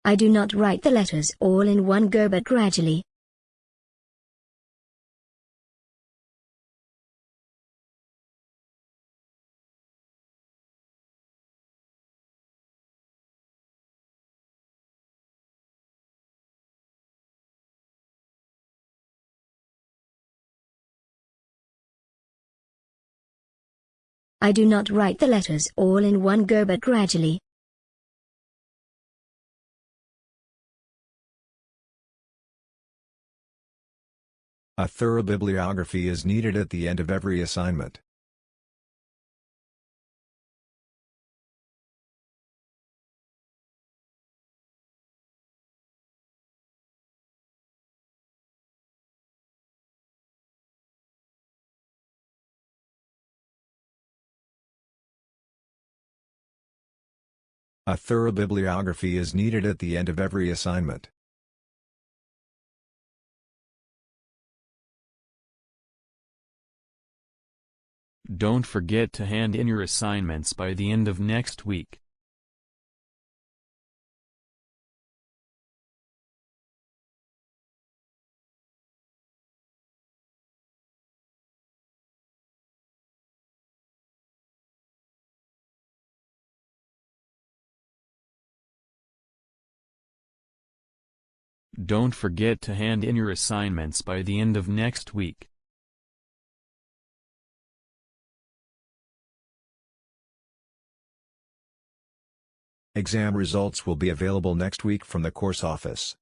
I do not write the letters all in one go but gradually. I do not write the letters all in one go but gradually. A thorough bibliography is needed at the end of every assignment. A thorough bibliography is needed at the end of every assignment. Don't forget to hand in your assignments by the end of next week. Don't forget to hand in your assignments by the end of next week. Exam results will be available next week from the course office.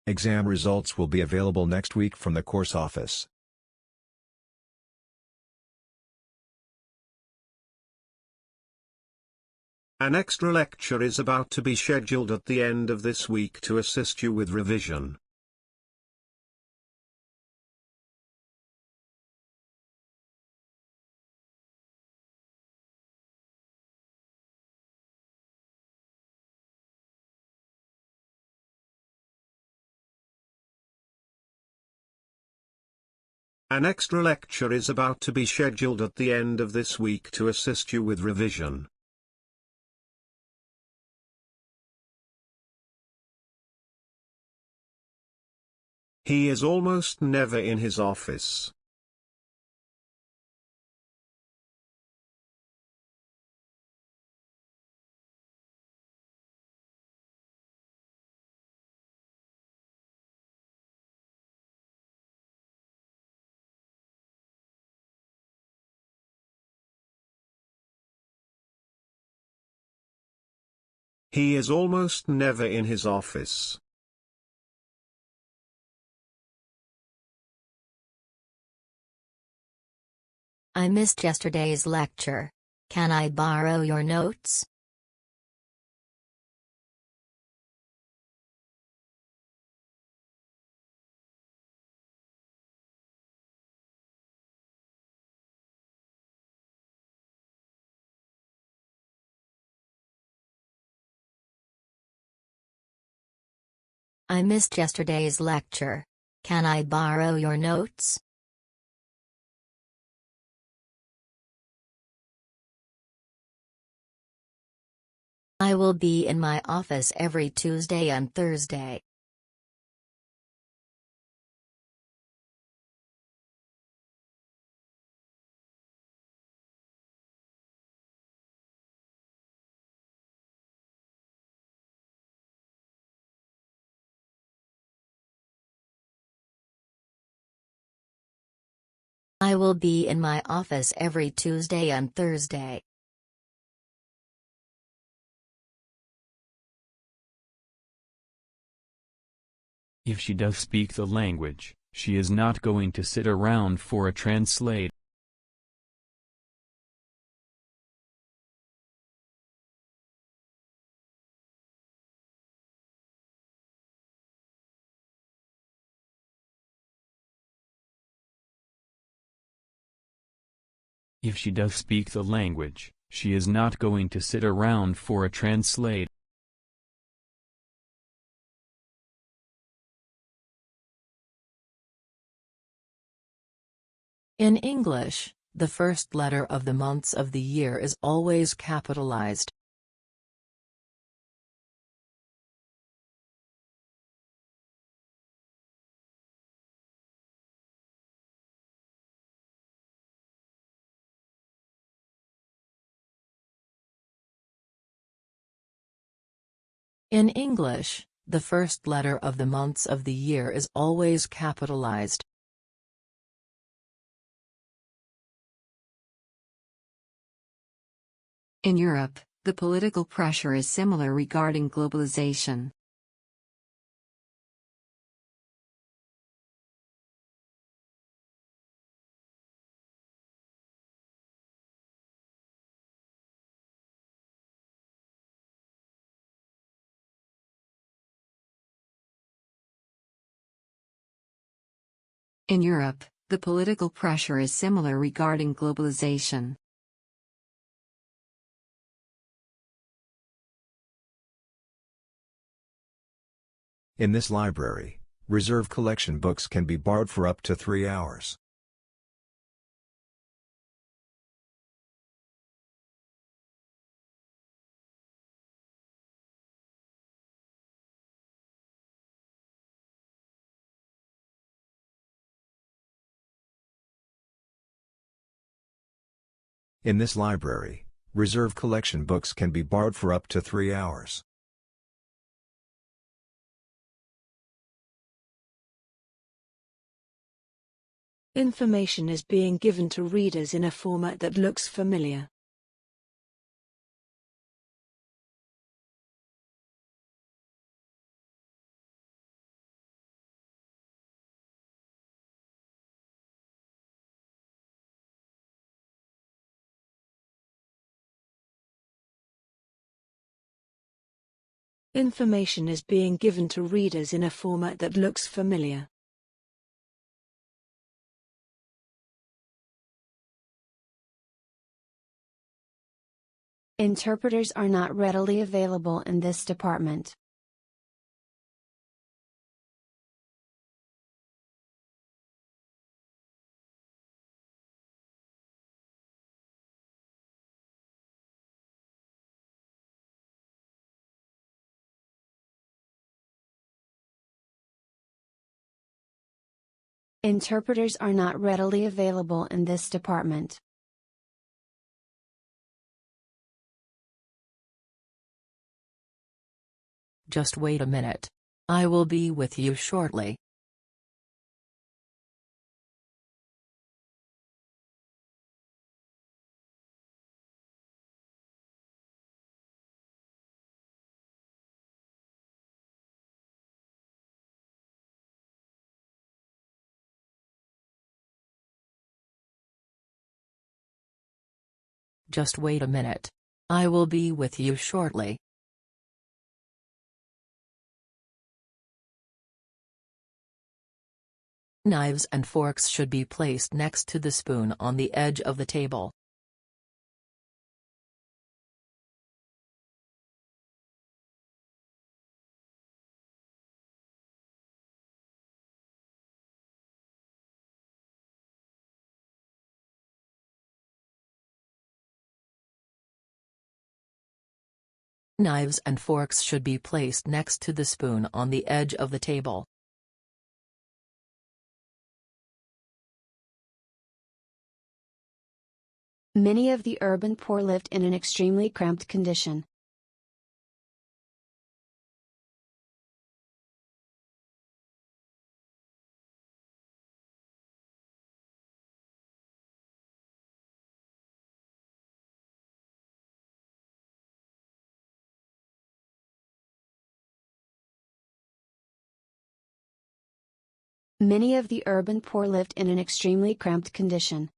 Exam results will be available next week from the course office. An extra lecture is about to be scheduled at the end of this week to assist you with revision. An extra lecture is about to be scheduled at the end of this week to assist you with revision. He is almost never in his office. He is almost never in his office. I missed yesterday's lecture. Can I borrow your notes? I missed yesterday's lecture. Can I borrow your notes? I will be in my office every Tuesday and Thursday. I will be in my office every Tuesday and Thursday. If she does speak the language, she is not going to sit around for a translate. If she does speak the language, she is not going to sit around for a translator. In English, the first letter of the months of the year is always capitalized. In English, the first letter of the months of the year is always capitalized. In Europe, the political pressure is similar regarding globalization. In Europe, the political pressure is similar regarding globalization. In this library, reserve collection books can be borrowed for up to 3 hours. In this library, reserve collection books can be borrowed for up to 3 hours. Information is being given to readers in a format that looks familiar. Information is being given to readers in a format that looks familiar. Interpreters are not readily available in this department. Interpreters are not readily available in this department. Just wait a minute. I will be with you shortly. Just wait a minute. I will be with you shortly. Knives and forks should be placed next to the spoon on the edge of the table. Knives and forks should be placed next to the spoon on the edge of the table. Many of the urban poor lived in an extremely cramped condition. Many of the urban poor lived in an extremely cramped condition.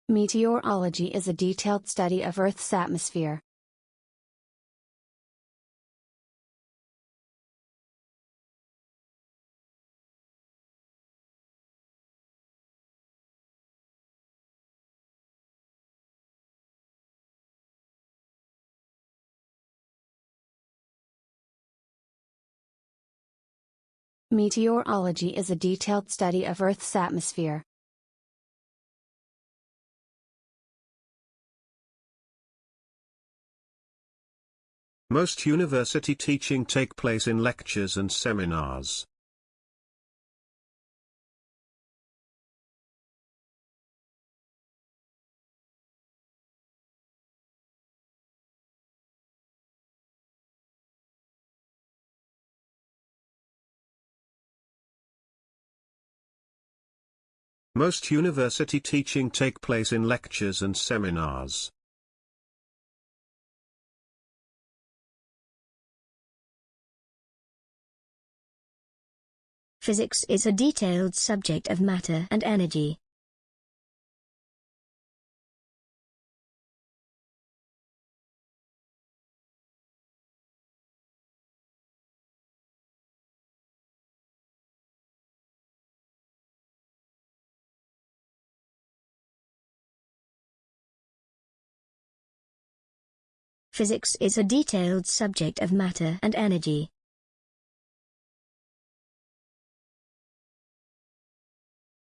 Meteorology is a detailed study of Earth's atmosphere. Meteorology is a detailed study of Earth's atmosphere. Most university teaching take place in lectures and seminars. Most university teaching take place in lectures and seminars. Physics is a detailed subject of matter and energy. Physics is a detailed subject of matter and energy.